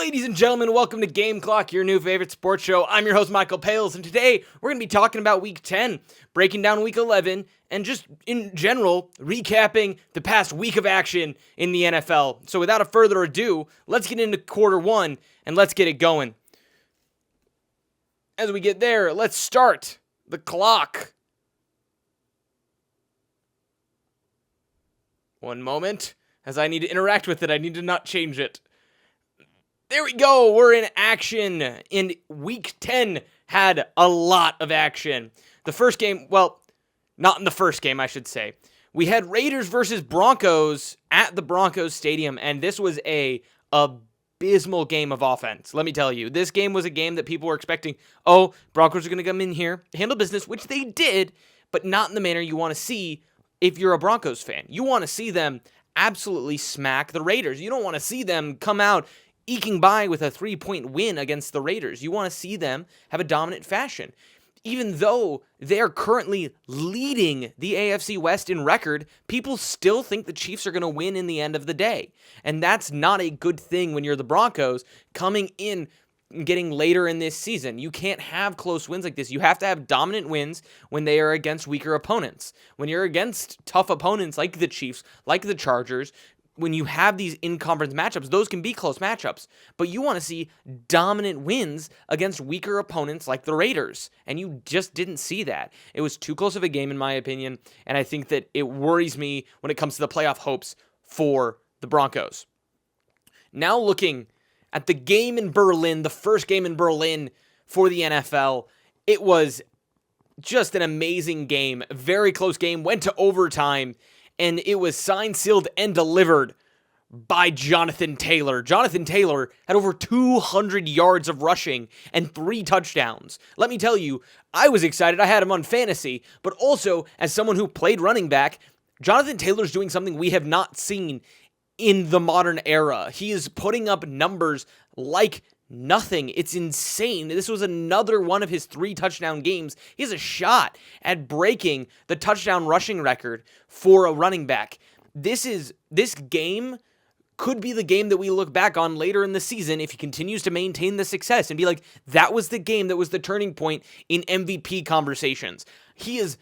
Ladies and gentlemen, welcome to GameClock, your new favorite sports show. I'm your host, Michael Pales, and today we're going to be talking about Week 10, breaking down Week 11, and just in general, recapping the past week of action in the NFL. So without a further ado, let's get into Quarter 1, and let's get it going. As we get there, let's start the clock. One moment, as I need to interact with it, I need to not change it. There we go, we're in action. In Week 10 had a lot of action. The first game, well, not in the first game, I should say. We had Raiders versus Broncos at the Broncos Stadium, and this was a abysmal game of offense. Let me tell you, this game was a game that people were expecting, Broncos are going to come in here, handle business, which they did, but not in the manner you want to see if you're a Broncos fan. You want to see them absolutely smack the Raiders. You don't want to see them come out eking by with a 3-point win against the Raiders. You want to see them have a dominant fashion. Even though they're currently leading the AFC West in record, people still think the Chiefs are going to win in the end of the day. And that's not a good thing when you're the Broncos coming in and getting later in this season. You can't have close wins like this. You have to have dominant wins when they are against weaker opponents. When you're against tough opponents like the Chiefs, like the Chargers, when you have these in-conference matchups, those can be close matchups, but you want to see dominant wins against weaker opponents like the Raiders, and you just didn't see that. It was too close of a game, in my opinion, and I think that it worries me when it comes to the playoff hopes for the Broncos. Now looking at the game in Berlin, the first game in Berlin for the NFL, it was just an amazing game, a very close game, went to overtime, and it was signed, sealed, and delivered by Jonathan Taylor. Jonathan Taylor had over 200 yards of rushing and 3 touchdowns. Let me tell you, I was excited. I had him on fantasy, but also as someone who played running back, Jonathan Taylor's doing something we have not seen in the modern era. He is putting up numbers like nothing. It's insane. This was another one of his 3 touchdown games. He has a shot at breaking the touchdown rushing record for a running back. This game could be the game that we look back on later in the season if he continues to maintain the success and be like, that was the game that was the turning point in MVP conversations. He is,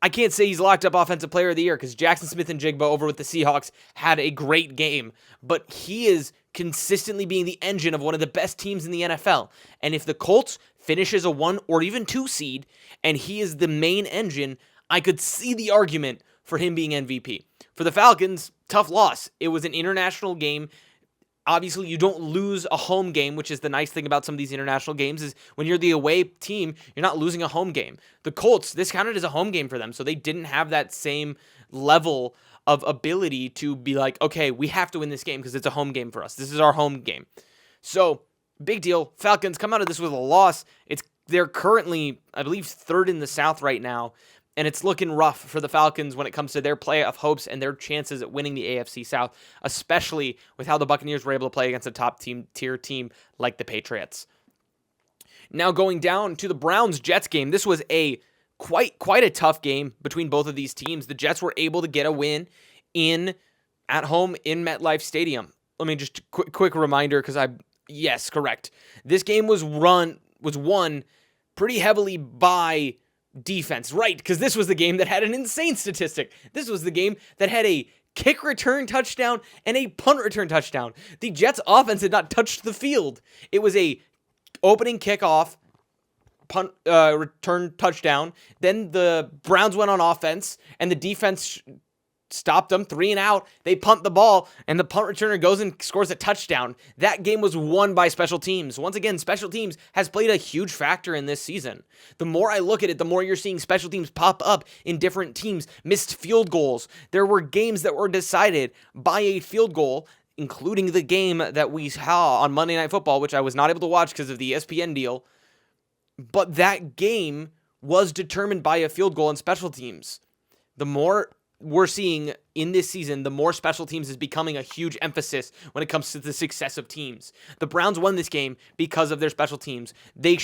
I can't say he's locked up Offensive Player of the Year because Jackson Smith-Njigba over with the Seahawks had a great game, but he is consistently being the engine of one of the best teams in the NFL. And if the Colts finishes a 1 or even 2 seed and he is the main engine, I could see the argument for him being MVP. For the Falcons, tough loss. It was an international game. Obviously, you don't lose a home game, which is the nice thing about some of these international games is when you're the away team, you're not losing a home game. The Colts, this counted as a home game for them, so they didn't have that same level of ability to be like, okay, we have to win this game because it's a home game for us. This is our home game. So, big deal. Falcons come out of this with a loss. They're currently, I believe, 3rd in the South right now, and it's looking rough for the Falcons when it comes to their playoff hopes and their chances at winning the AFC South, especially with how the Buccaneers were able to play against a top-tier team like the Patriots. Now going down to the Browns-Jets game, this was a quite a tough game between both of these teams. The Jets were able to get a win at home in MetLife Stadium. Let me just quick reminder yes, correct. This game was won pretty heavily by defense, right? Because this was the game that had an insane statistic. This was the game that had a kick return touchdown and a punt return touchdown. The Jets offense had not touched the field. It was a opening kickoff, punt return touchdown. Then the Browns went on offense, and the defense stopped them, 3 and out. They punt the ball, and the punt returner goes and scores a touchdown. That game was won by special teams. Once again, special teams has played a huge factor in this season. The more I look at it, the more you're seeing special teams pop up in different teams. Missed field goals. There were games that were decided by a field goal, including the game that we saw on Monday Night Football, which I was not able to watch because of the ESPN deal. But that game was determined by a field goal and special teams. The more we're seeing in this season, the more special teams is becoming a huge emphasis when it comes to the success of teams. The Browns won this game because of their special teams. The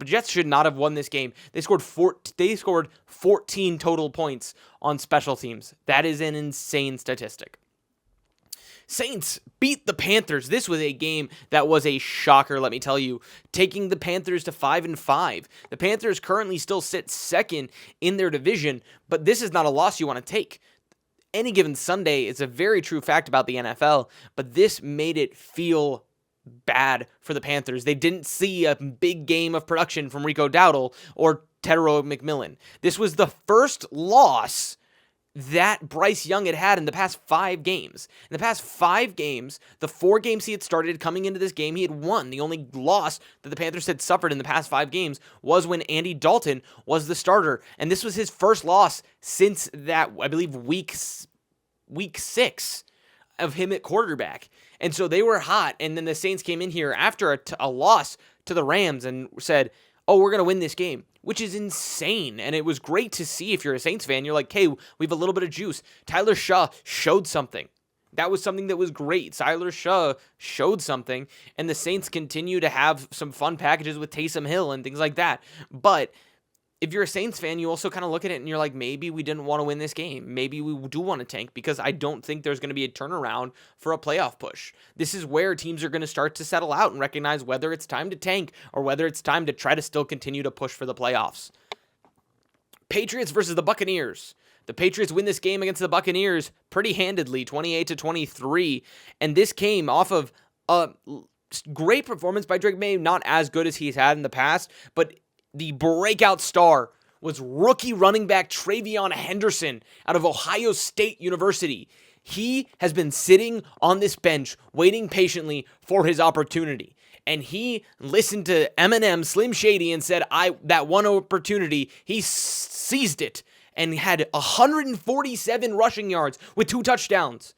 Jets should not have won this game. They scored 14 total points on special teams. That is an insane statistic. Saints beat the Panthers. This was a game that was a shocker, let me tell you, taking the Panthers to 5-5. The Panthers currently still sit second in their division, but this is not a loss you want to take. Any given Sunday is a very true fact about the NFL, but this made it feel bad for the Panthers. They didn't see a big game of production from Rico Dowdle or Tedero McMillan. This was the first loss that Bryce Young had in the past 5 games. In the past 5 games, the 4 games he had started coming into this game, he had won. The only loss that the Panthers had suffered in the past 5 games was when Andy Dalton was the starter. And this was his first loss since that, I believe, week 6 of him at quarterback. And so they were hot. And then the Saints came in here after a loss to the Rams and said, oh, we're going to win this game, which is insane. And it was great to see. If you're a Saints fan, you're like, hey, we have a little bit of juice. Tyler Shaw showed something. That was something that was great. Tyler Shaw showed something, and the Saints continue to have some fun packages with Taysom Hill and things like that. But if you're a Saints fan, you also kind of look at it and you're like, maybe we didn't want to win this game. Maybe we do want to tank, because I don't think there's going to be a turnaround for a playoff push. This is where teams are going to start to settle out and recognize whether it's time to tank or whether it's time to try to still continue to push for the playoffs. Patriots versus the Buccaneers. The Patriots win this game against the Buccaneers pretty handedly, 28-23. And this came off of a great performance by Drake May, not as good as he's had in the past, but the breakout star was rookie running back TreVeyon Henderson out of Ohio State University. He has been sitting on this bench waiting patiently for his opportunity. And he listened to Eminem, Slim Shady, and said, that one opportunity, he seized it and had 147 rushing yards with 2 touchdowns.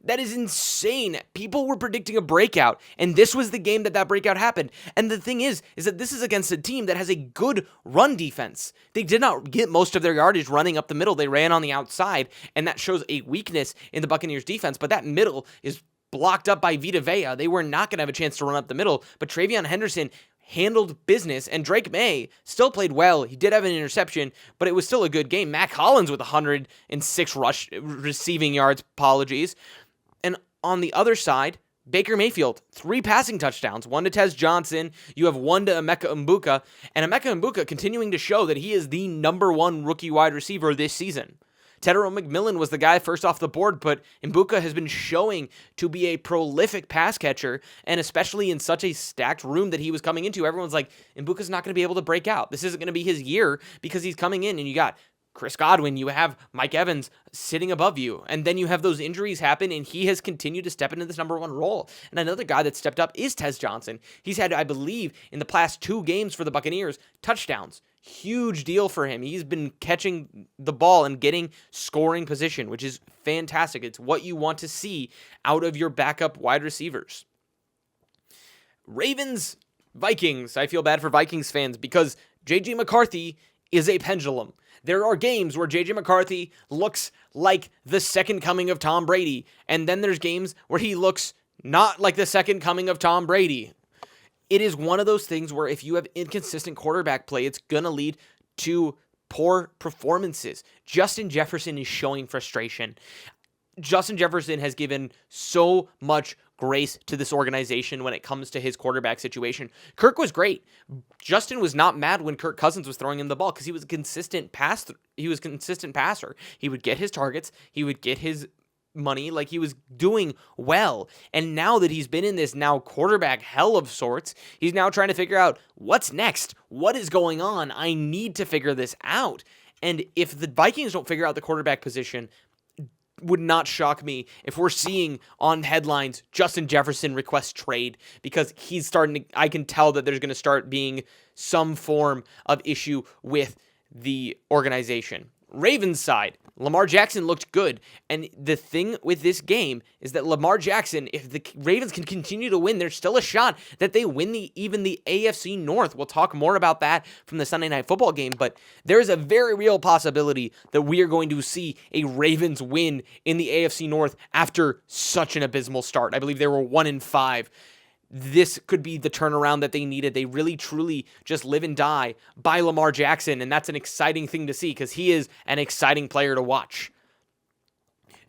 That is insane. People were predicting a breakout, and this was the game that breakout happened. And the thing is that this is against a team that has a good run defense. They did not get most of their yardage running up the middle. They ran on the outside, and that shows a weakness in the Buccaneers defense. But that middle is blocked up by Vita Vea. They were not going to have a chance to run up the middle, but TreVeyon Henderson handled business, and Drake May still played well. He did have an interception, but it was still a good game. Mac Hollins with 106 receiving yards, and on the other side, Baker Mayfield, 3 passing touchdowns, 1 to Tez Johnson. You have 1 to Emeka Mbuka, and Emeka Mbuka continuing to show that he is the number 1 rookie wide receiver this season. Tedero McMillan was the guy first off the board, but Mbuka has been showing to be a prolific pass catcher, and especially in such a stacked room that he was coming into, everyone's like, Mbuka's not going to be able to break out. This isn't going to be his year because he's coming in, and you got Chris Godwin, you have Mike Evans sitting above you, and then you have those injuries happen, and he has continued to step into this number 1 role. And another guy that stepped up is Tez Johnson. He's had, I believe, in the past 2 games for the Buccaneers, touchdowns. Huge deal for him. He's been catching the ball and getting scoring position, which is fantastic. It's what you want to see out of your backup wide receivers. Ravens, Vikings. I feel bad for Vikings fans because J.J. McCarthy is a pendulum. There are games where J.J. McCarthy looks like the second coming of Tom Brady, and then there's games where he looks not like the second coming of Tom Brady. It is one of those things where if you have inconsistent quarterback play, it's going to lead to poor performances. Justin Jefferson is showing frustration. Justin Jefferson has given so much grace to this organization when it comes to his quarterback situation. Kirk was great. Justin was not mad when Kirk Cousins was throwing him the ball because he was a consistent passer. He would get his targets. He would get his money. Like, he was doing well. And now that he's been in this now quarterback hell of sorts, he's now trying to figure out what's next. What is going on? I need to figure this out. And if the Vikings don't figure out the quarterback position, would not shock me if we're seeing on headlines Justin Jefferson requests trade, because he's starting to, I can tell that there's going to start being some form of issue with the organization. Ravens side, Lamar Jackson looked good. And the thing with this game is that Lamar Jackson, if the Ravens can continue to win, there's still a shot that they win even the AFC North. We'll talk more about that from the Sunday Night Football game, but there's a very real possibility that we are going to see a Ravens win in the AFC North after such an abysmal start. I believe they were 1-5. This could be the turnaround that they needed. They really, truly just live and die by Lamar Jackson, and that's an exciting thing to see because he is an exciting player to watch.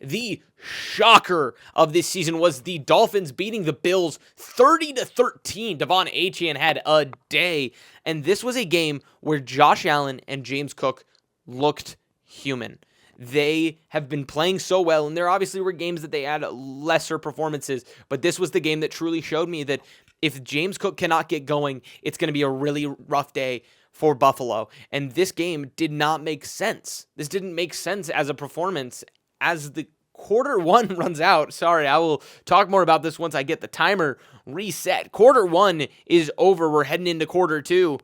The shocker of this season was the Dolphins beating the Bills 30-13. Devon Achane had a day. And this was a game where Josh Allen and James Cook looked human. They have been playing so well, and there obviously were games that they had lesser performances, but this was the game that truly showed me that if James Cook cannot get going, it's going to be a really rough day for Buffalo. And this game did not make sense. This didn't make sense as a performance as the quarter one runs out. Sorry, I will talk more about this once I get the timer reset. Quarter one is over. We're heading into quarter two.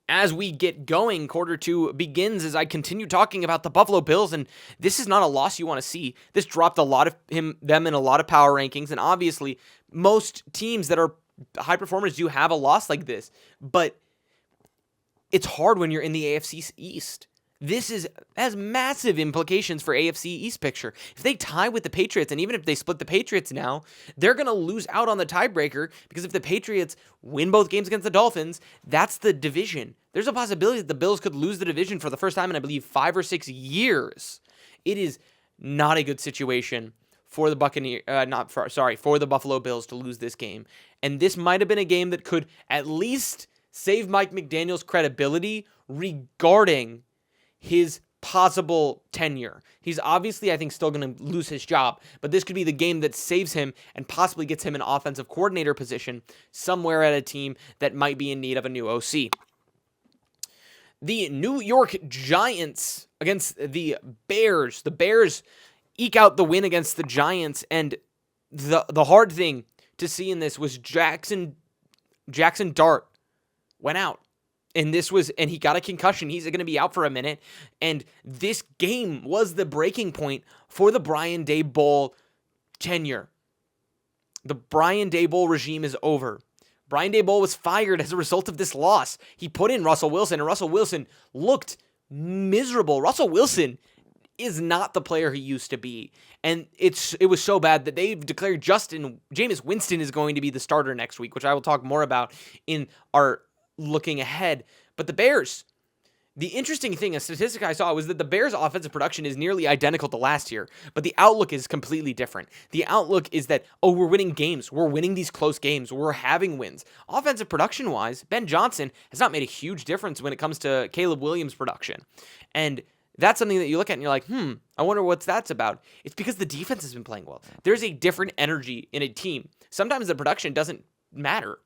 As we get going, quarter two begins as I continue talking about the Buffalo Bills, and this is not a loss you want to see. This dropped a lot of them in a lot of power rankings, and obviously most teams that are high performers do have a loss like this, but it's hard when you're in the AFC East. This has massive implications for AFC East picture. If they tie with the Patriots, and even if they split the Patriots now, they're going to lose out on the tiebreaker, because if the Patriots win both games against the Dolphins, that's the division. There's a possibility that the Bills could lose the division for the first time in, I believe, 5 or 6 years. It is not a good situation for the for the Buffalo Bills to lose this game. And this might have been a game that could at least save Mike McDaniel's credibility regarding his possible tenure. He's obviously, I think, still going to lose his job, but this could be the game that saves him and possibly gets him an offensive coordinator position somewhere at a team that might be in need of a new OC. The New York Giants against the Bears. The Bears eke out the win against the Giants, and the hard thing to see in this was Jackson Dart went out. And he got a concussion. He's going to be out for a minute. And this game was the breaking point for the Brian Daboll tenure. The Brian Daboll regime is over. Brian Daboll was fired as a result of this loss. He put in Russell Wilson, and Russell Wilson looked miserable. Russell Wilson is not the player he used to be. And it was so bad that they've declared Jameis Winston is going to be the starter next week, which I will talk more about in our looking ahead. But the Bears, the interesting thing, a statistic I saw was that the Bears' offensive production is nearly identical to last year, but the outlook is completely different. The outlook is that, we're winning games. We're winning these close games. We're having wins. Offensive production-wise, Ben Johnson has not made a huge difference when it comes to Caleb Williams' production. And that's something that you look at and you're like, I wonder what that's about. It's because the defense has been playing well. There's a different energy in a team. Sometimes the production doesn't matter.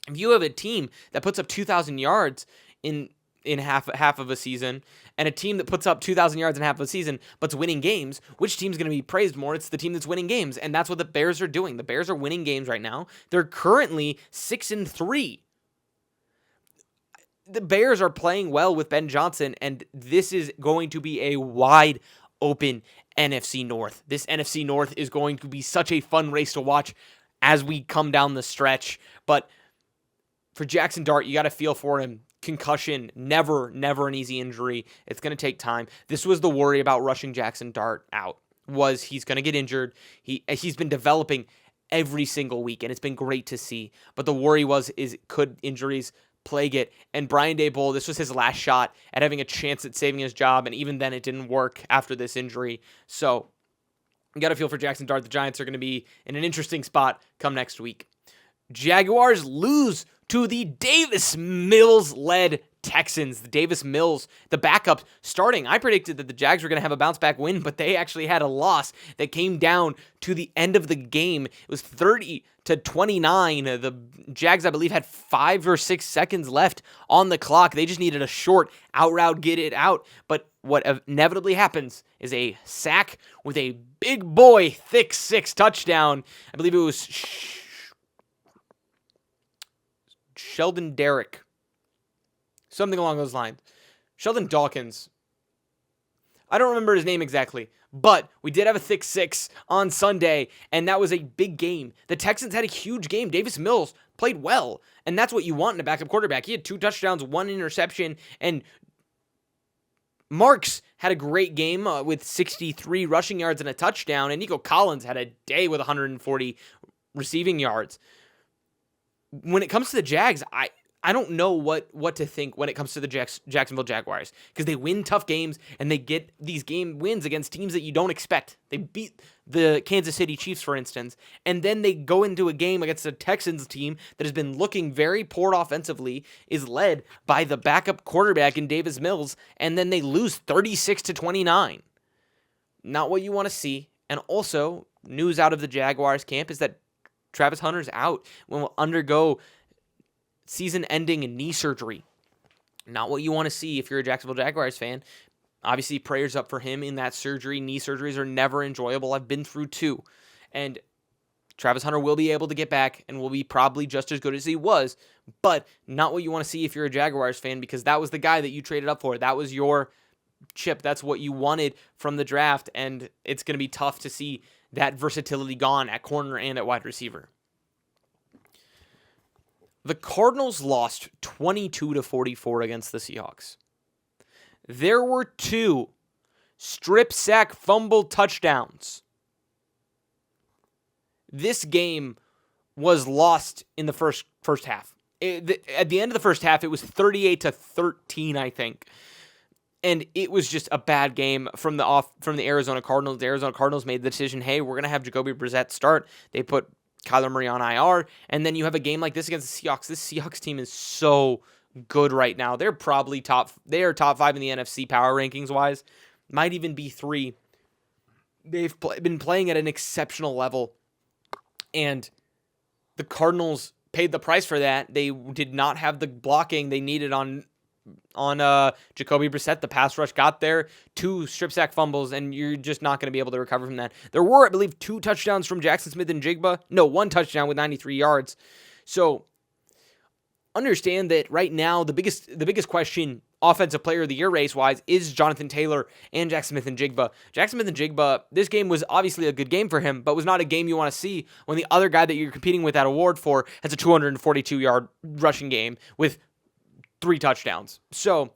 If you have a team that puts up 2,000 yards in half of a season, and a team that puts up 2,000 yards in half of a season but's winning games, which team's going to be praised more? It's the team that's winning games, and that's what the Bears are doing. The Bears are winning games right now. They're currently 6-3. The Bears are playing well with Ben Johnson, and this is going to be a wide open NFC North. This NFC North is going to be such a fun race to watch as we come down the stretch, but for Jackson Dart, you got to feel for him. Concussion, never an easy injury. It's going to take time. This was the worry about rushing Jackson Dart out, was he's going to get injured. He's been developing every single week, and it's been great to see. But the worry is could injuries plague it? And Brian Daboll, this was his last shot at having a chance at saving his job, and even then it didn't work after this injury. So you got to feel for Jackson Dart. The Giants are going to be in an interesting spot come next week. Jaguars lose to the Davis Mills-led Texans. The Davis Mills, the backup starting. I predicted that the Jags were going to have a bounce-back win, but they actually had a loss that came down to the end of the game. It was 30-29. The Jags, I believe, had 5 or 6 seconds left on the clock. They just needed a short out route, get it out. But what inevitably happens is a sack with a big boy, thick 6 touchdown. I believe it was Sheldon Derrick. Something along those lines. Sheldon Dawkins. I don't remember his name exactly, but we did have a thick 6 on Sunday, and that was a big game. The Texans had a huge game. Davis Mills played well, and that's what you want in a backup quarterback. He had 2 touchdowns, 1 interception, and Marks had a great game with 63 rushing yards and a touchdown, and Nico Collins had a day with 140 receiving yards. When it comes to the Jags, I I don't know what to think when it comes to the Jacksonville Jaguars, because they win tough games and they get these game wins against teams that you don't expect. They beat the Kansas City Chiefs, for instance, and then they go into a game against the Texans team that has been looking very poor offensively, is led by the backup quarterback in Davis Mills, and then they lose 36-29. Not what you want to see. And also, news out of the Jaguars camp is that Travis Hunter's out and will undergo season-ending knee surgery. Not what you want to see if you're a Jacksonville Jaguars fan. Obviously, prayers up for him in that surgery. Knee surgeries are never enjoyable. I've been through two. And Travis Hunter will be able to get back and will be probably just as good as he was, but not what you want to see if you're a Jaguars fan, because that was the guy that you traded up for. That was your chip. That's what you wanted from the draft, and it's going to be tough to see that versatility gone at corner and at wide receiver. The Cardinals lost 22-44 against the Seahawks. There were 2 strip sack fumble touchdowns. This game was lost in the first half. At the end of the first half, it was 38-13, I think. And it was just a bad game from the Arizona Cardinals. The Arizona Cardinals made the decision, hey, we're going to have Jacoby Brissett start. They put Kyler Murray on IR, and then you have a game like this against the Seahawks. This Seahawks team is so good right now. They're probably top 5 in the NFC power rankings wise. Might even be 3. They've been playing at an exceptional level, and the Cardinals paid the price for that. They did not have the blocking they needed on Jacoby Brissett. The pass rush got there, 2 strip sack fumbles, and you're just not going to be able to recover from that. There were, I believe, 2 touchdowns from Jackson Smith and Jigba. No, 1 touchdown with 93 yards. So understand that right now the biggest question offensive player of the year race-wise is Jonathan Taylor and Jackson Smith and Jigba. Jackson Smith and Jigba, this game was obviously a good game for him, but was not a game you want to see when the other guy that you're competing with that award for has a 242-yard rushing game with 3 touchdowns. So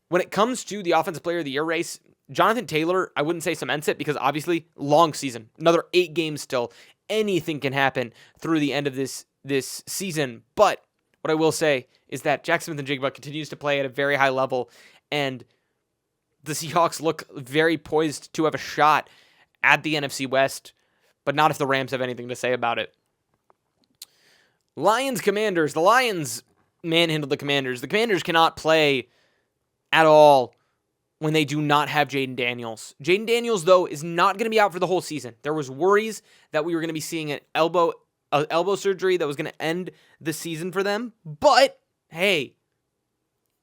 when it comes to the offensive player of the year race, Jonathan Taylor, I wouldn't say cements it, because obviously long season, another 8 games still. Anything can happen through the end of this season. But what I will say is that Jackson Smith and Jigba continues to play at a very high level, and the Seahawks look very poised to have a shot at the NFC West, but not if the Rams have anything to say about it. Lions-Commanders. The Lions manhandled the Commanders. The Commanders cannot play at all when they do not have Jaden Daniels. Jaden Daniels, though, is not going to be out for the whole season. There was worries that we were going to be seeing an elbow surgery that was going to end the season for them. But, hey,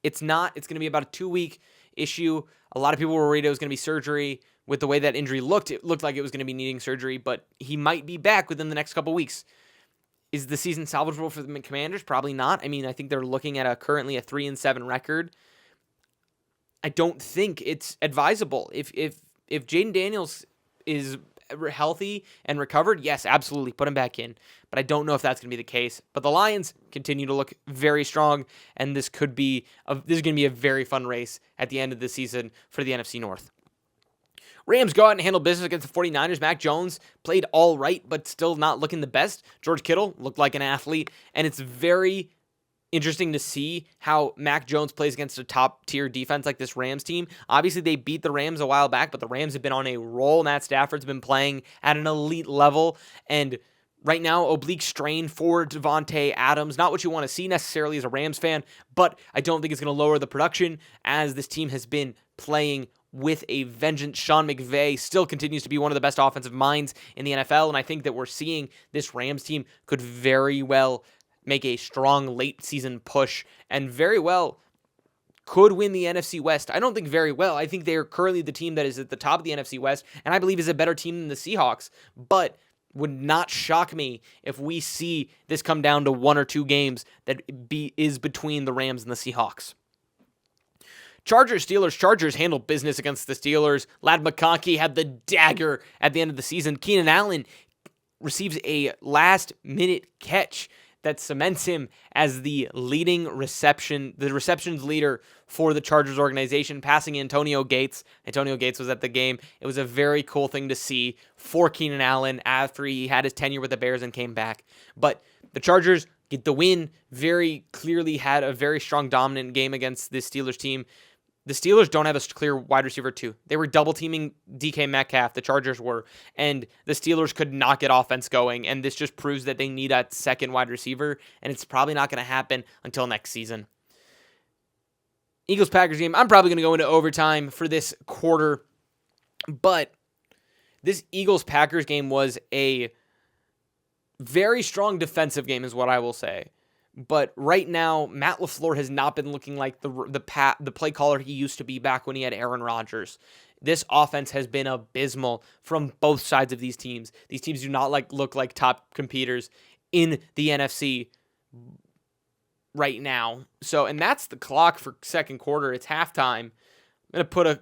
it's not. It's going to be about a 2-week issue. A lot of people were worried it was going to be surgery. With the way that injury looked, it looked like it was going to be needing surgery, but he might be back within the next couple weeks. Is the season salvageable for the Commanders? Probably not. I mean, I think they're looking at currently a 3-7 record. I don't think it's advisable. If Jaden Daniels is healthy and recovered, yes, absolutely, put him back in. But I don't know if that's going to be the case. But the Lions continue to look very strong, and this is going to be a very fun race at the end of the season for the NFC North. Rams go out and handle business against the 49ers. Mac Jones played all right, but still not looking the best. George Kittle looked like an athlete, and it's very interesting to see how Mac Jones plays against a top-tier defense like this Rams team. Obviously, they beat the Rams a while back, but the Rams have been on a roll. Matt Stafford's been playing at an elite level, and right now, oblique strain for Devontae Adams. Not what you want to see necessarily as a Rams fan, but I don't think it's going to lower the production as this team has been playing with a vengeance. Sean McVay still continues to be one of the best offensive minds in the NFL, and I think that we're seeing this Rams team could very well make a strong late-season push and very well could win the NFC West. I don't think very well. I think they are currently the team that is at the top of the NFC West, and I believe is a better team than the Seahawks, but would not shock me if we see this come down to 1 or 2 games that is between the Rams and the Seahawks. Chargers handled business against the Steelers. Ladd McConkey had the dagger at the end of the season. Keenan Allen receives a last-minute catch that cements him as the receptions leader for the Chargers organization, passing Antonio Gates. Antonio Gates was at the game. It was a very cool thing to see for Keenan Allen after he had his tenure with the Bears and came back. But the Chargers get the win. Very clearly had a very strong dominant game against this Steelers team. The Steelers don't have a clear wide receiver 2. They were double teaming DK Metcalf, the Chargers were, and the Steelers could not get offense going, and this just proves that they need a second wide receiver, and it's probably not going to happen until next season. Eagles-Packers game, I'm probably going to go into overtime for this quarter, but this Eagles-Packers game was a very strong defensive game is what I will say. But right now, Matt LaFleur has not been looking like the play caller he used to be back when he had Aaron Rodgers. This offense has been abysmal from both sides of these teams. These teams do not look like top competitors in the NFC right now. So, and that's the clock for second quarter. It's halftime. I'm going to put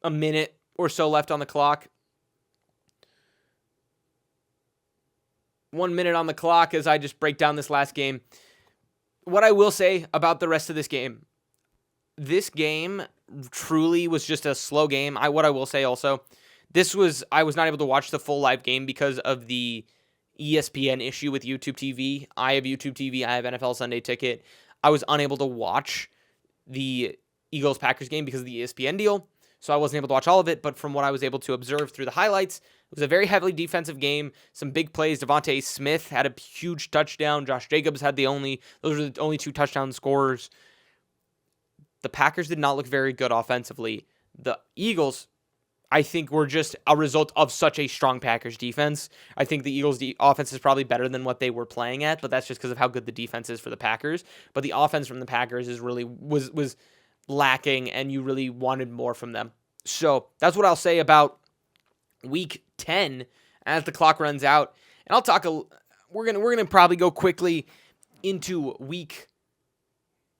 a minute or so left on the clock. 1 minute on the clock as I just break down this last game. What I will say about the rest of this game truly was just a slow game. What I will say also, I was not able to watch the full live game because of the ESPN issue with YouTube TV. I have YouTube TV. I have NFL Sunday Ticket. I was unable to watch the Eagles-Packers game because of the ESPN deal, so I wasn't able to watch all of it, but from what I was able to observe through the highlights, it was a very heavily defensive game. Some big plays. Devontae Smith had a huge touchdown. Josh Jacobs had those were the only 2 touchdown scorers. The Packers did not look very good offensively. The Eagles, I think, were just a result of such a strong Packers defense. I think the Eagles' offense is probably better than what they were playing at, but that's just because of how good the defense is for the Packers. But the offense from the Packers is really was lacking, and you really wanted more from them. So that's what I'll say about Week 10 as the clock runs out. And I'll talk we're gonna probably go quickly into week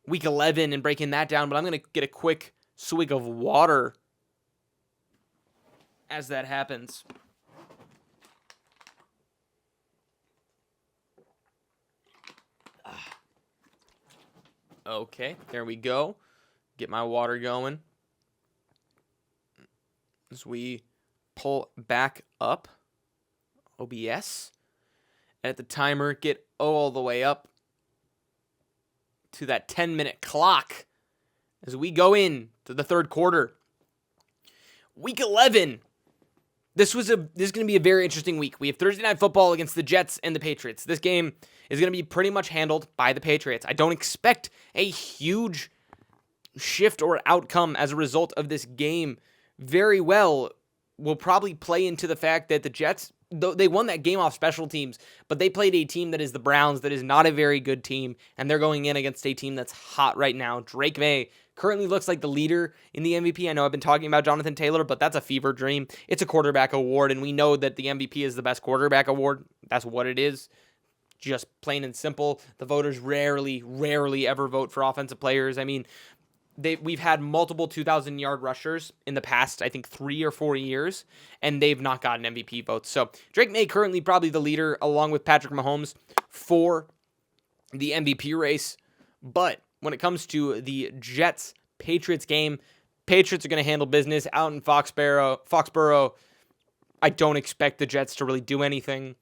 11 and breaking that down, but I'm gonna get a quick swig of water as that happens. Okay, there we go. Get my water going as we pull back up OBS. And at the timer, get all the way up to that 10-minute clock as we go in to the third quarter. Week 11. This is going to be a very interesting week. We have Thursday Night Football against the Jets and the Patriots. This game is going to be pretty much handled by the Patriots. I don't expect a huge shift or outcome as a result of this game. Very well will probably play into the fact that the Jets, though they won that game off special teams, but they played a team that is the Browns, that is not a very good team, and they're going in against a team that's hot right now. Drake May currently looks like the leader in the MVP. I know I've been talking about Jonathan Taylor, but that's a fever dream. It's a quarterback award, and we know that the MVP is the best quarterback award. That's what it is. Just plain and simple. The voters rarely ever vote for offensive players. I mean, we've had multiple 2,000-yard rushers in the past, I think, 3 or 4 years, and they've not gotten MVP votes. So Drake May currently probably the leader, along with Patrick Mahomes, for the MVP race. But when it comes to the Jets-Patriots game, Patriots are going to handle business out in Foxborough. I don't expect the Jets to really do anything.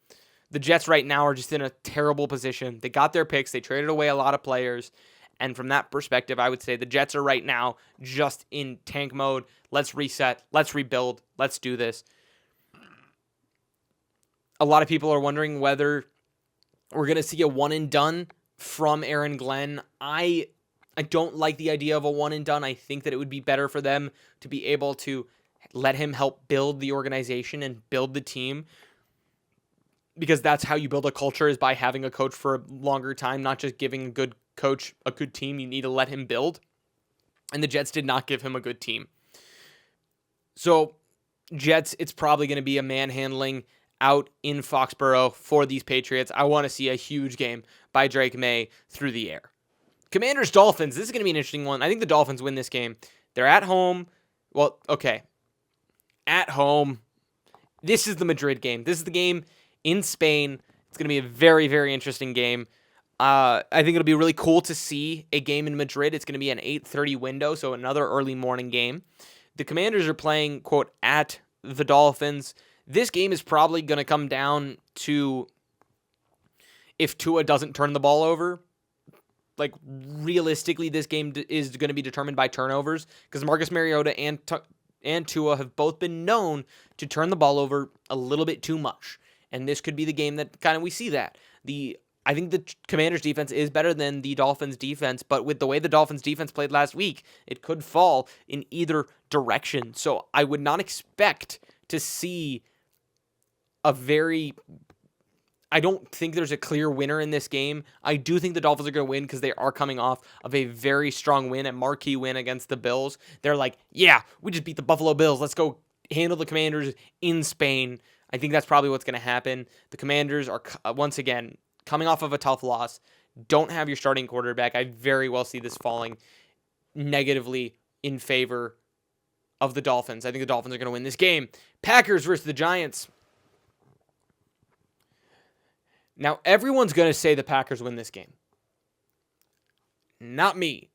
The Jets right now are just in a terrible position. They got their picks. They traded away a lot of players. And from that perspective, I would say the Jets are right now just in tank mode. Let's reset. Let's rebuild. Let's do this. A lot of people are wondering whether we're going to see a one and done from Aaron Glenn. I don't like the idea of a one and done. I think that it would be better for them to be able to let him help build the organization and build the team, because that's how you build a culture, is by having a coach for a longer time, not just giving a good coach a good team. You need to let him build. And the Jets did not give him a good team. So Jets, it's probably going to be a manhandling out in Foxborough for these Patriots. I want to see a huge game by Drake May through the air. Commanders Dolphins. This is going to be an interesting one. I think the Dolphins win this game. They're at home. Well, okay. At home. This is the Madrid game. This is the game in Spain. It's going to be a very, very interesting game. I think it'll be really cool to see a game in Madrid. It's going to be an 8:30 window, so another early morning game. The Commanders are playing, quote, at the Dolphins. This game is probably going to come down to if Tua doesn't turn the ball over, like realistically, this game is going to be determined by turnovers because Marcus Mariota and Tua have both been known to turn the ball over a little bit too much. And this could be the game that kind of we see that. I think the Commanders defense is better than the Dolphins defense, but with the way the Dolphins defense played last week, it could fall in either direction. So I would not expect to see I don't think there's a clear winner in this game. I do think the Dolphins are going to win because they are coming off of a very strong win, a marquee win against the Bills. They're like, yeah, we just beat the Buffalo Bills. Let's go handle the Commanders in Spain. I think that's probably what's going to happen. The Commanders are, once again, coming off of a tough loss. Don't have your starting quarterback. I very well see this falling negatively in favor of the Dolphins. I think the Dolphins are going to win this game. Packers versus the Giants. Now, everyone's going to say the Packers win this game. Not me.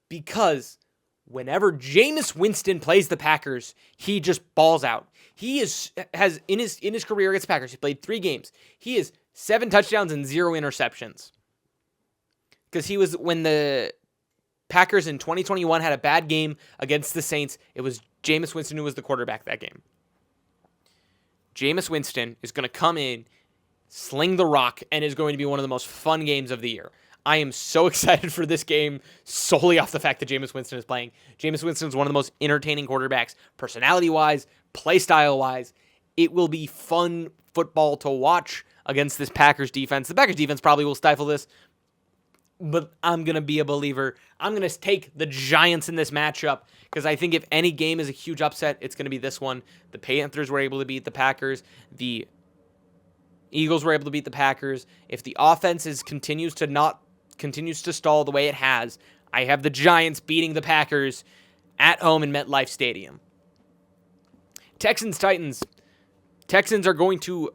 Because whenever Jameis Winston plays the Packers, he just balls out. He has in his career against the Packers, he played 3 games. He has 7 touchdowns and 0 interceptions. Because he was, when the Packers in 2021 had a bad game against the Saints, it was Jameis Winston who was the quarterback that game. Jameis Winston is going to come in, sling the rock, and is going to be one of the most fun games of the year. I am so excited for this game solely off the fact that Jameis Winston is playing. Jameis Winston is one of the most entertaining quarterbacks, personality-wise, play style-wise. It will be fun football to watch against this Packers defense. The Packers defense probably will stifle this, but I'm going to be a believer. I'm going to take the Giants in this matchup because I think if any game is a huge upset, it's going to be this one. The Panthers were able to beat the Packers. The Eagles were able to beat the Packers. If the offense continues to stall the way it has, I have the Giants beating the Packers at home in MetLife Stadium. Texans-Titans. Texans are going to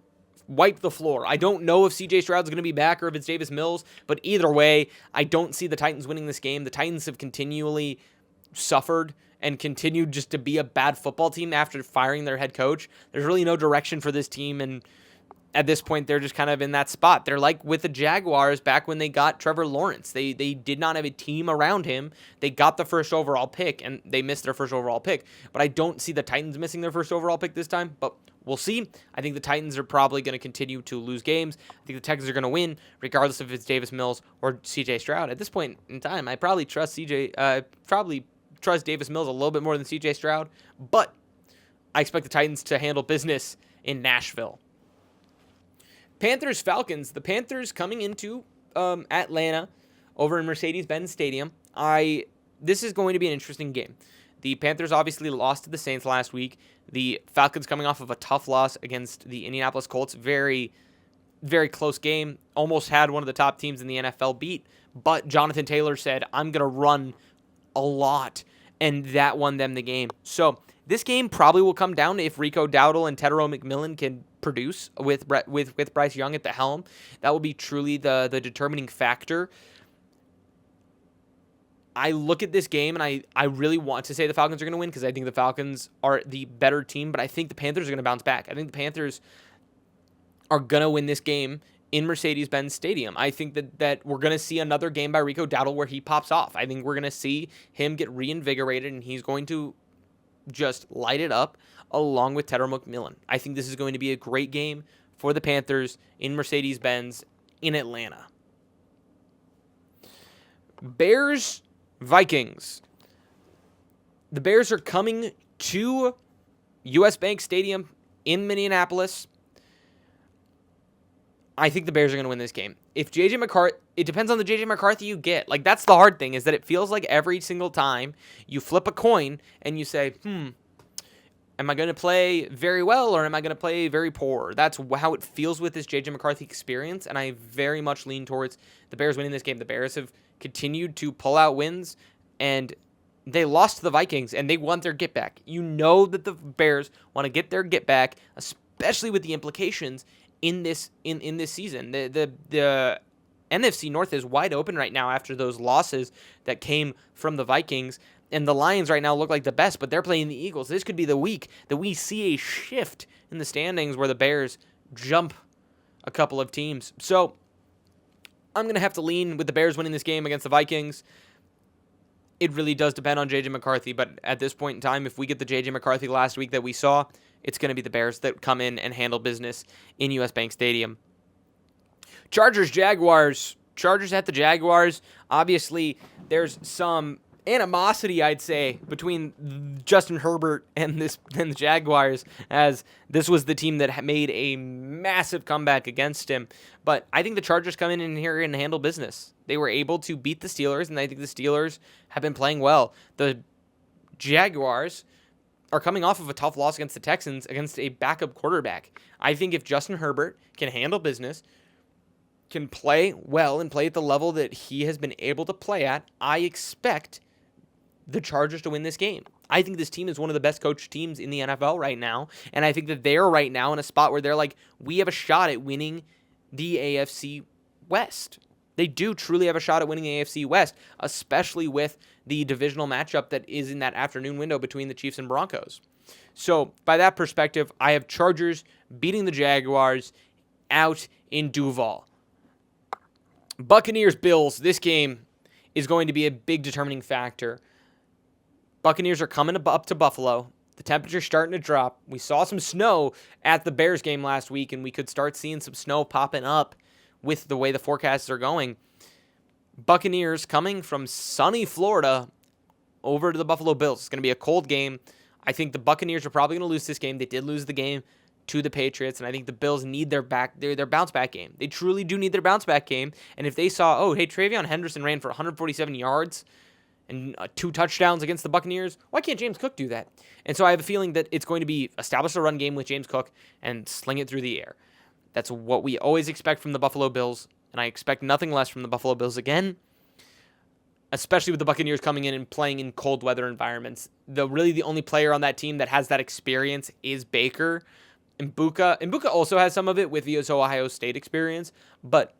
wipe the floor. I don't know if CJ Stroud's going to be back or if it's Davis Mills, but either way, I don't see the Titans winning this game. The Titans have continually suffered and continued just to be a bad football team after firing their head coach. There's really no direction for this team, and at this point, they're just kind of in that spot. They're like with the Jaguars back when they got Trevor Lawrence. They did not have a team around him. They got the first overall pick, and they missed their first overall pick. But I don't see the Titans missing their first overall pick this time, but we'll see. I think the Titans are probably going to continue to lose games. I think the Texans are going to win, regardless if it's Davis Mills or CJ Stroud. At this point in time, I probably trust Davis Mills a little bit more than CJ Stroud, but I expect the Titans to handle business in Nashville. Panthers-Falcons. The Panthers coming into Atlanta over in Mercedes-Benz Stadium. This is going to be an interesting game. The Panthers obviously lost to the Saints last week. The Falcons coming off of a tough loss against the Indianapolis Colts. Very, very close game. Almost had one of the top teams in the NFL beat. But Jonathan Taylor said, I'm going to run a lot. And that won them the game. So this game probably will come down to if Rico Dowdle and Tedero McMillan can produce with Bryce Young at the helm. That will be truly the determining factor. I look at this game, and I really want to say the Falcons are going to win because I think the Falcons are the better team, but I think the Panthers are going to bounce back. I think the Panthers are going to win this game in Mercedes-Benz Stadium. I think that we're going to see another game by Rico Dowdle where he pops off. I think we're going to see him get reinvigorated, and he's going to just light it up along with Tedder McMillan. I think this is going to be a great game for the Panthers in Mercedes-Benz in Atlanta. Bears-Vikings. The Bears are coming to US Bank Stadium in Minneapolis. I think the Bears are going to win this game. If J.J. McCarthy, it depends on the J.J. McCarthy you get. Like, that's the hard thing, is that it feels like every single time you flip a coin and you say, am I going to play very well or am I going to play very poor? That's how it feels with this J.J. McCarthy experience, and I very much lean towards the Bears winning this game. The Bears have continued to pull out wins, and they lost to the Vikings, and they want their get back. You know that the Bears want to get their get back, especially with the implications in this season. The NFC North is wide open right now after those losses that came from the Vikings, and the Lions right now look like the best, but they're playing the Eagles. This could be the week that we see a shift in the standings where the Bears jump a couple of teams. So I'm going to have to lean with the Bears winning this game against the Vikings. It really does depend on J.J. McCarthy, but at this point in time, if we get the J.J. McCarthy last week that we saw, it's going to be the Bears that come in and handle business in U.S. Bank Stadium. Chargers-Jaguars. Chargers at the Jaguars. Obviously, there's some animosity, I'd say, between Justin Herbert and the Jaguars, as this was the team that made a massive comeback against him. But I think the Chargers come in here and handle business. They were able to beat the Steelers, and I think the Steelers have been playing well. The Jaguars are coming off of a tough loss against the Texans against a backup quarterback. I think if Justin Herbert can handle business, can play well and play at the level that he has been able to play at, I expect the Chargers to win this game. I think this team is one of the best coached teams in the NFL right now, and I think that they're right now in a spot where they're like, we have a shot at winning the AFC West. They do truly have a shot at winning the AFC West, especially with the divisional matchup that is in that afternoon window between the Chiefs and Broncos. So, by that perspective, I have Chargers beating the Jaguars out in Duval. Buccaneers-Bills, this game is going to be a big determining factor. Buccaneers are coming up to Buffalo. The temperature's starting to drop. We saw some snow at the Bears game last week, and we could start seeing some snow popping up with the way the forecasts are going. Buccaneers coming from sunny Florida over to the Buffalo Bills. It's going to be a cold game. I think the Buccaneers are probably going to lose this game. They did lose the game to the Patriots, and I think the Bills need their bounce back game. They truly do need their bounce back game. And if they saw, oh, hey, Travion Henderson ran for 147 yards and 2 touchdowns against the Buccaneers, why can't James Cook do that? And so I have a feeling that it's going to be establish a run game with James Cook and sling it through the air. That's what we always expect from the Buffalo Bills, and I expect nothing less from the Buffalo Bills again, especially with the Buccaneers coming in and playing in cold weather environments. The only player on that team that has that experience is Baker. Mbuka also has some of it with his Ohio State experience, but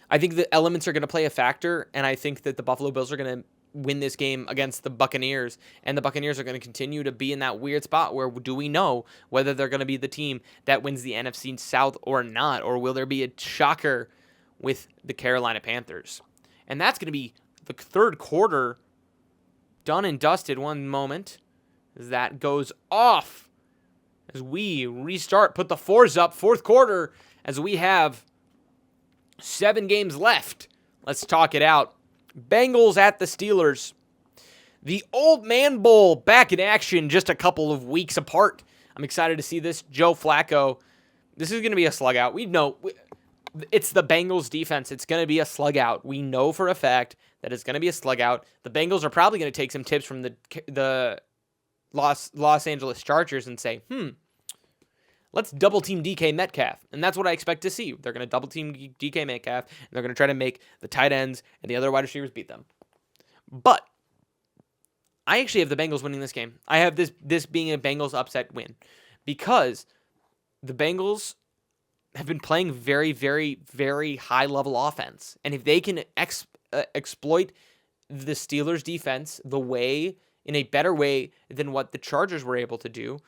I think the elements are going to play a factor, and I think that the Buffalo Bills are going to win this game against the Buccaneers, and the Buccaneers are going to continue to be in that weird spot where do we know whether they're going to be the team that wins the NFC South or not, or will there be a shocker with the Carolina Panthers? And that's going to be the third quarter done and dusted. One moment as that goes off as we restart, put the fours up, fourth quarter, as we have 7 games left. Let's talk it out. Bengals at the Steelers. The Old Man Bowl back in action just a couple of weeks apart. I'm excited to see this. Joe Flacco. This is going to be a slug out. We know it's the Bengals defense. It's going to be a slug out. We know for a fact that it's going to be a slug out. The Bengals are probably going to take some tips from the Los Angeles Chargers and say, let's double team DK Metcalf. And that's what I expect to see. They're going to double team DK Metcalf, and they're going to try to make the tight ends and the other wide receivers beat them. But I actually have the Bengals winning this game. I have this being a Bengals upset win because the Bengals have been playing very, very, very high-level offense. And if they can exploit the Steelers' defense in a better way than what the Chargers were able to do,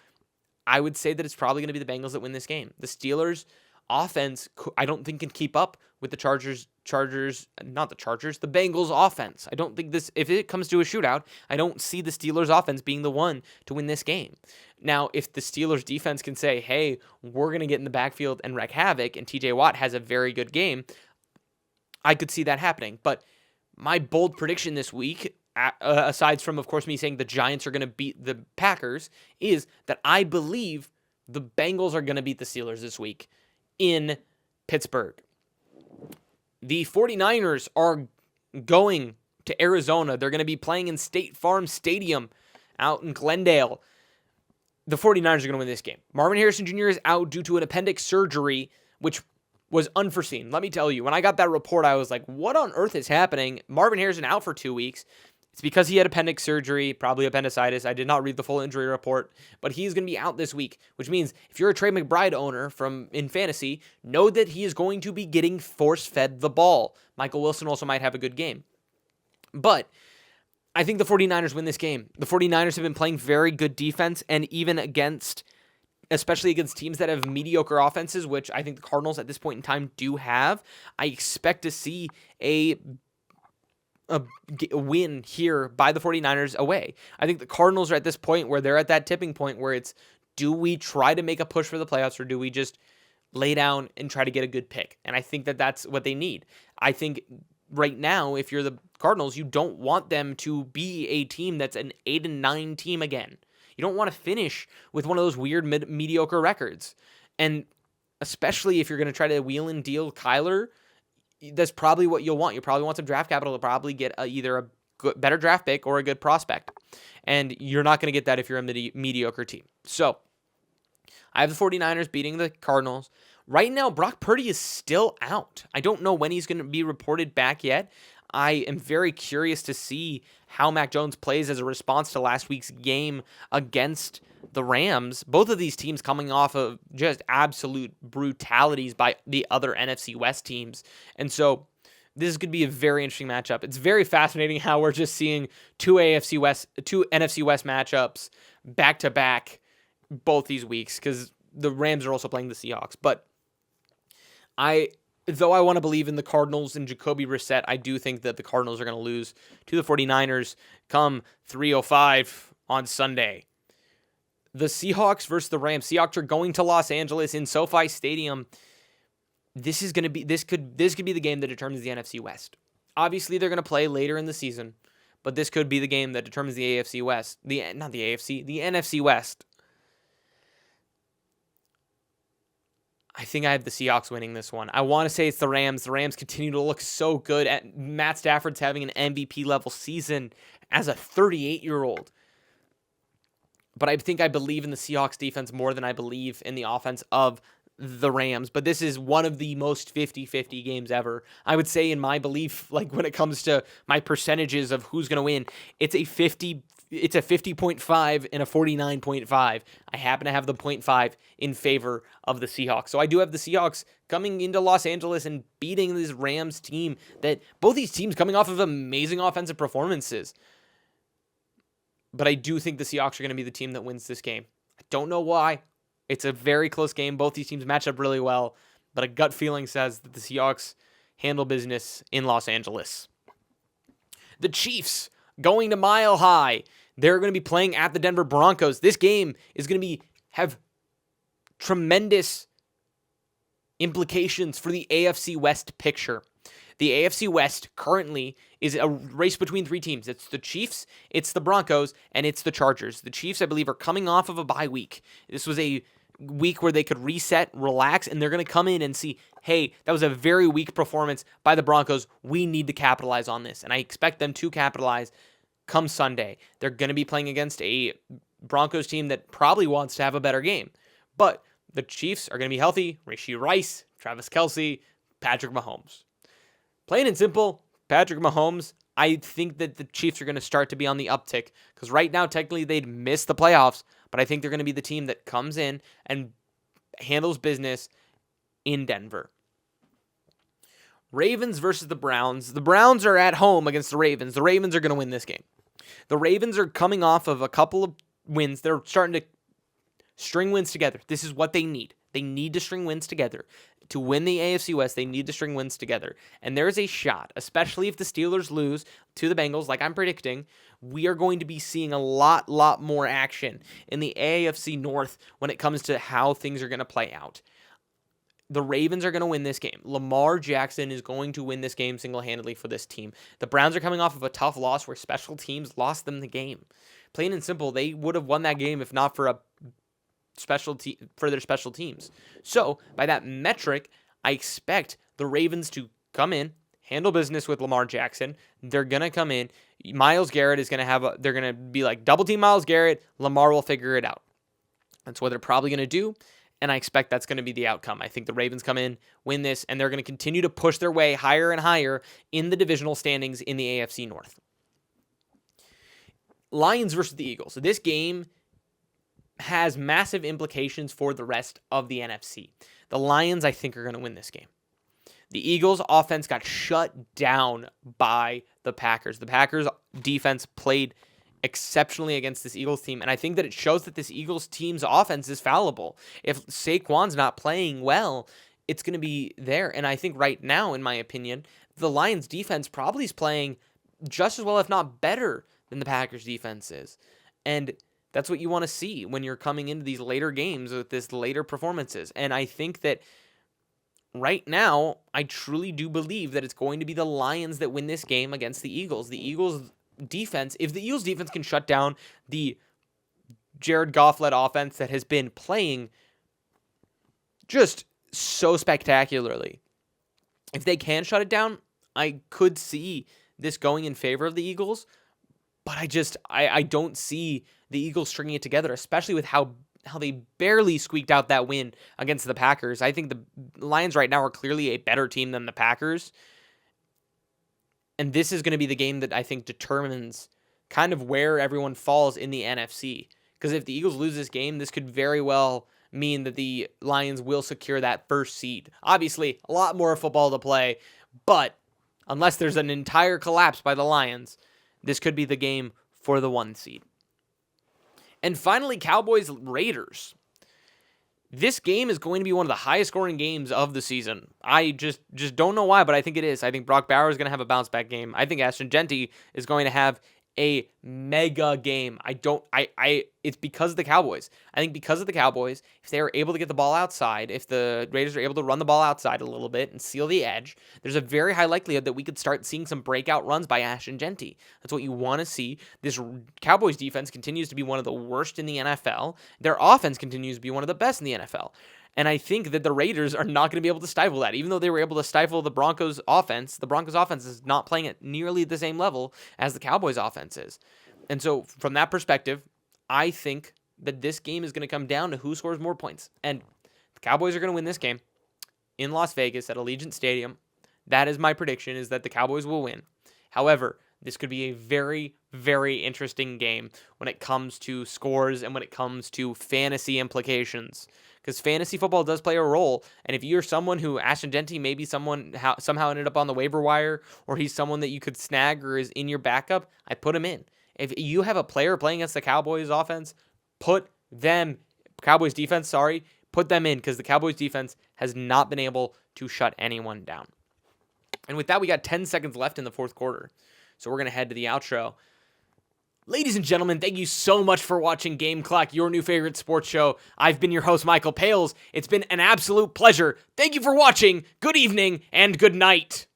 I would say that it's probably going to be the Bengals that win this game. The Steelers' offense, I don't think, can keep up with the the Bengals' offense. I don't think if it comes to a shootout, I don't see the Steelers' offense being the one to win this game. Now, if the Steelers' defense can say, hey, we're going to get in the backfield and wreak havoc, and TJ Watt has a very good game, I could see that happening. But my bold prediction this week, aside from, of course, me saying the Giants are going to beat the Packers, is that I believe the Bengals are going to beat the Steelers this week in Pittsburgh. The 49ers are going to Arizona. They're going to be playing in State Farm Stadium out in Glendale. The 49ers are going to win this game. Marvin Harrison Jr. is out due to an appendix surgery, which was unforeseen. Let me tell you, when I got that report, I was like, what on earth is happening? Marvin Harrison out for 2 weeks. It's because he had appendix surgery, probably appendicitis. I did not read the full injury report, but he's going to be out this week, which means if you're a Trey McBride owner in fantasy, know that he is going to be getting force-fed the ball. Michael Wilson also might have a good game. But I think the 49ers win this game. The 49ers have been playing very good defense, and even against especially against teams that have mediocre offenses, which I think the Cardinals at this point in time do have. I expect to see a win here by the 49ers away. I think the Cardinals are at this point where they're at that tipping point where it's, do we try to make a push for the playoffs, or do we just lay down and try to get a good pick? And I think that that's what they need. I think right now, if you're the Cardinals, you don't want them to be a team that's an 8-9 team again. You don't want to finish with one of those weird mediocre records. And especially if you're going to try to wheel and deal Kyler, that's probably what you'll want. You probably want some draft capital to probably get either a better draft pick or a good prospect. And you're not going to get that if you're a mediocre team. So I have the 49ers beating the Cardinals. Right now, Brock Purdy is still out. I don't know when he's going to be reported back yet. I am very curious to see how Mac Jones plays as a response to last week's game against the Rams. Both of these teams coming off of just absolute brutalities by the other NFC West teams. And so this is going to be a very interesting matchup. It's very fascinating how we're just seeing two NFC West matchups back to back both these weeks, because the Rams are also playing the Seahawks. But though I want to believe in the Cardinals and Jacoby Brissett, I do think that the Cardinals are going to lose to the 49ers come 3:05 on Sunday. The Seahawks versus the Rams. Seahawks are going to Los Angeles in SoFi Stadium. This could be the game that determines the NFC West. Obviously, they're going to play later in the season, but this could be the game that determines the AFC West. The NFC West. I think I have the Seahawks winning this one. I want to say it's the Rams. The Rams continue to look so good. Matt Stafford's having an MVP level season as a 38-year-old. But I believe in the Seahawks defense more than I believe in the offense of the Rams. But this is one of the most 50-50 games ever. I would say in my belief, like when it comes to my percentages of who's going to win, it's a 50.5 and a 49.5. I happen to have the 0.5 in favor of the Seahawks. So I do have the Seahawks coming into Los Angeles and beating this Rams team, that both these teams coming off of amazing offensive performances. But I do think the Seahawks are going to be the team that wins this game. I don't know why. It's a very close game. Both these teams match up really well, but a gut feeling says that the Seahawks handle business in Los Angeles. The Chiefs going to Mile High. They're going to be playing at the Denver Broncos. This game is going to have tremendous implications for the AFC West picture. The AFC West currently is a race between three teams. It's the Chiefs, it's the Broncos, and it's the Chargers. The Chiefs, I believe, are coming off of a bye week. This was a week where they could reset, relax, and they're going to come in and see, hey, that was a very weak performance by the Broncos. We need to capitalize on this. And I expect them to capitalize come Sunday. They're going to be playing against a Broncos team that probably wants to have a better game. But the Chiefs are going to be healthy. Rashee Rice, Travis Kelce, Patrick Mahomes. Plain and simple, Patrick Mahomes, I think that the Chiefs are going to start to be on the uptick, because right now, technically, they'd miss the playoffs, but I think they're going to be the team that comes in and handles business in Denver. Ravens versus the Browns. The Browns are at home against the Ravens. The Ravens are going to win this game. The Ravens are coming off of a couple of wins. They're starting to string wins together. This is what they need. They need to string wins together. To win the AFC West, they need to string wins together. And there is a shot, especially if the Steelers lose to the Bengals, like I'm predicting, we are going to be seeing a lot more action in the AFC North when it comes to how things are going to play out. The Ravens are going to win this game. Lamar Jackson is going to win this game single-handedly for this team. The Browns are coming off of a tough loss where special teams lost them the game. Plain and simple, they would have won that game if not for their special teams. So, by that metric, I expect the Ravens to come in, handle business with Lamar Jackson. They're going to come in. Myles Garrett is going to they're going to be like double team Myles Garrett. Lamar will figure it out. That's what they're probably going to do, and I expect that's going to be the outcome. I think the Ravens come in, win this, and they're going to continue to push their way higher and higher in the divisional standings in the AFC North. Lions versus the Eagles. So this game has massive implications for the rest of the NFC. The Lions, I think, are going to win this game. The Eagles' offense got shut down by the Packers. The Packers' defense played exceptionally against this Eagles team, and I think that it shows that this Eagles team's offense is fallible. If Saquon's not playing well, it's going to be there. And I think right now, in my opinion, the Lions defense probably is playing just as well, if not better, than the Packers defense is. And that's what you want to see when you're coming into these later games with this later performances. And I think that right now, I truly do believe that it's going to be the Lions that win this game against the Eagles. The Eagles defense, if the Eagles defense can shut down the Jared Goff-led offense that has been playing just so spectacularly, if they can shut it down, I could see this going in favor of the Eagles. But I don't see the Eagles stringing it together, especially with how they barely squeaked out that win against the Packers. I think the Lions right now are clearly a better team than the Packers. And this is going to be the game that I think determines kind of where everyone falls in the NFC. Because if the Eagles lose this game, this could very well mean that the Lions will secure that first seed. Obviously, a lot more football to play, but unless there's an entire collapse by the Lions, this could be the game for the 1 seed. And finally, Cowboys-Raiders. This game is going to be one of the highest scoring games of the season. I just don't know why, but I think it is. I think Brock Bowers is going to have a bounce back game. I think Ashton Jeanty is going to have a mega game. It's because of the Cowboys. I think because of the Cowboys, if they are able to get the ball outside, if the Raiders are able to run the ball outside a little bit and seal the edge, there's a very high likelihood that we could start seeing some breakout runs by Ashton Jeanty. That's what you want to see. This Cowboys defense continues to be one of the worst in the NFL. Their offense continues to be one of the best in the NFL. And I think that the Raiders are not going to be able to stifle that. Even though they were able to stifle the Broncos offense is not playing at nearly the same level as the Cowboys offense is. And so from that perspective, I think that this game is going to come down to who scores more points. And the Cowboys are going to win this game in Las Vegas at Allegiant Stadium. That is my prediction, is that the Cowboys will win. However, this could be a very, very interesting game when it comes to scores and when it comes to fantasy implications. Because fantasy football does play a role, and if you're someone who, Ashton Jeanty, maybe somehow ended up on the waiver wire, or he's someone that you could snag or is in your backup, I put him in. If you have a player playing against the Cowboys defense, put them in, because the Cowboys defense has not been able to shut anyone down. And with that, we got 10 seconds left in the fourth quarter. So we're going to head to the outro. Ladies and gentlemen, thank you so much for watching Game Clock, your new favorite sports show. I've been your host, Michael Pales. It's been an absolute pleasure. Thank you for watching. Good evening and good night.